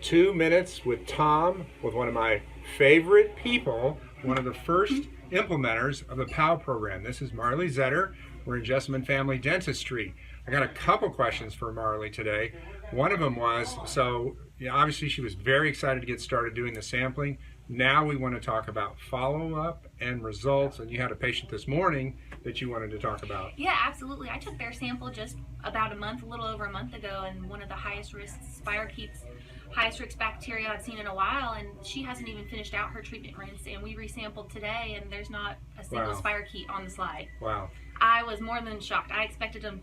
2 minutes with Tom, with one of my favorite people, one of the first implementers of the POW program. This is Marley Zetter. We're in Jessamine Family Dentistry. I got a couple questions for Marley today. One of them was, obviously she was very excited to get started doing the sampling. Now we want to talk about follow-up and results, and you had a patient this morning that you wanted to talk about. Yeah, absolutely. I took their sample just about a little over a month ago, and one of the highest risk spirochetes, highest risk bacteria I've seen in a while, and she hasn't even finished out her treatment rinse, and we resampled today, and there's not a single spirochete on the slide. Wow. I was more than shocked. I expected them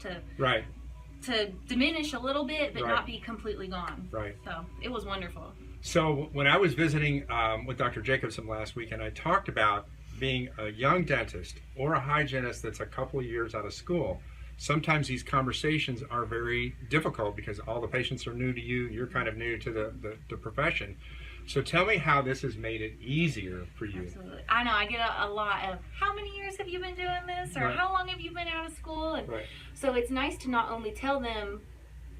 to diminish a little bit, but not be completely gone. Right. So it was wonderful. So when I was visiting with Dr. Jacobson last week, and I talked about being a young dentist or a hygienist that's a couple of years out of school, sometimes these conversations are very difficult because all the patients are new to you, you're kind of new to the profession. So tell me how this has made it easier for you. Absolutely. I know, I get a lot of, how many years have you been doing this? Or how long have you been out of school? And so it's nice to not only tell them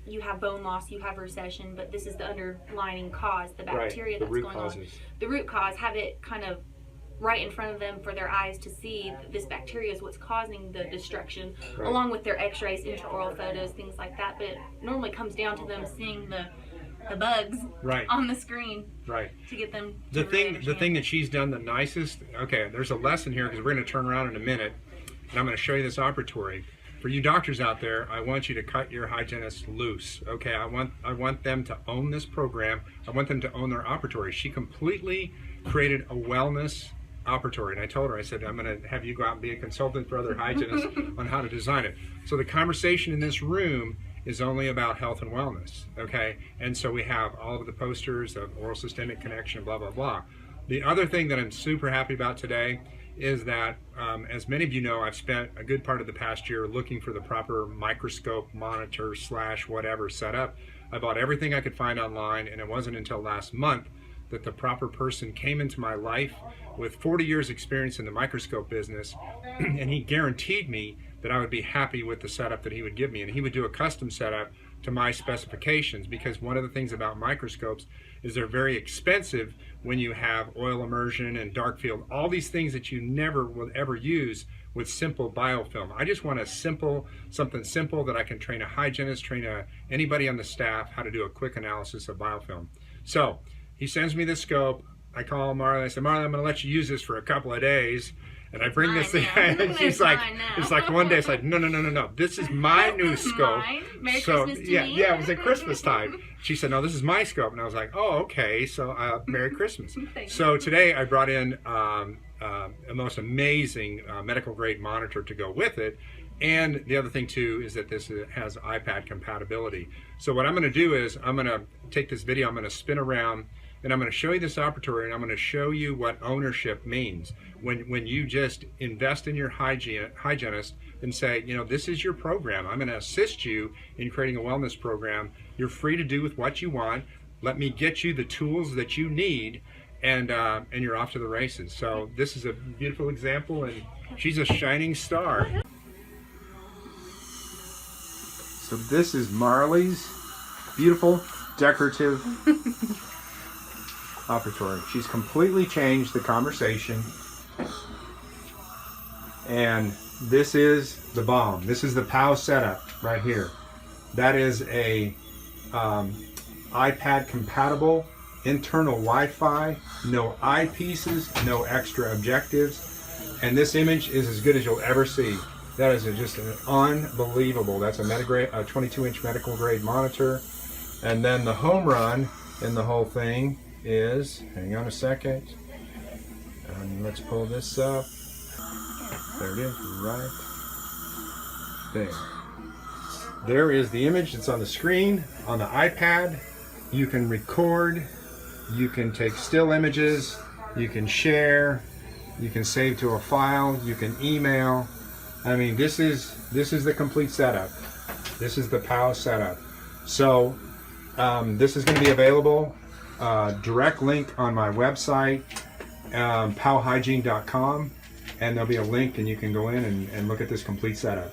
you have bone loss, you have recession, but this is the underlying cause, the bacteria that's going on. The root cause, have it kind of right in front of them for their eyes to see that this bacteria is what's causing the destruction, along with their x-rays, intraoral photos, things like that. But it normally comes down to them seeing the bugs on the screen to get them to the thing that she's done the nicest. Okay, there's a lesson here because we're going to turn around in a minute and I'm going to show you this operatory. For you doctors out there, I want you to cut your hygienists loose. Okay, I want them to own this program. I want them to own their operatory. She completely created a wellness operatory, and I told her, I said, I'm going to have you go out and be a consultant for other hygienists on how to design it. So the conversation in this room is only about health and wellness, okay? And so we have all of the posters of oral systemic connection, blah, blah, blah. The other thing that I'm super happy about today is that, as many of you know, I've spent a good part of the past year looking for the proper microscope monitor / whatever setup. I bought everything I could find online, and it wasn't until last month that the proper person came into my life with 40 years experience in the microscope business, and he guaranteed me that I would be happy with the setup that he would give me, and he would do a custom setup to my specifications, because one of the things about microscopes is they're very expensive when you have oil immersion and dark field, all these things that you never will ever use with simple biofilm. I just want something simple that I can train a hygienist, anybody on the staff how to do a quick analysis of biofilm. So he sends me the scope. I call Marley. I said, Marley, I'm going to let you use this for a couple of days. And I bring this thing, and she's like, it's like one day, it's like, no. This is my new scope. Merry Christmas to me. Yeah, it was at Christmas time. She said, no, this is my scope. And I was like, oh, okay, so Merry Christmas. So today I brought in a most amazing medical grade monitor to go with it. And the other thing too is that this has iPad compatibility. So what I'm going to do is I'm going to take this video, I'm going to spin around, and I'm going to show you this operatory, and I'm going to show you what ownership means. When you just invest in your hygienist and say, you know, this is your program. I'm going to assist you in creating a wellness program. You're free to do with what you want. Let me get you the tools that you need, and you're off to the races. So this is a beautiful example, and she's a shining star. So this is Marley's beautiful, decorative operatory. She's completely changed the conversation, and this is the bomb. This is the POW setup right here. That is a iPad compatible, internal Wi-Fi, no eyepieces, no extra objectives, and this image is as good as you'll ever see. That is just an unbelievable. That's a 22-inch medical grade monitor, and then the home run in the whole thing is, hang on a second, and let's pull this up. There it is, right there. There is the image that's on the screen on the iPad. You can record, you can take still images, you can share, you can save to a file, you can email. I mean, this is the complete setup. This is the POW setup. So this is going to be available. Direct link on my website, powhygiene.com, and there'll be a link and you can go in and look at this complete setup.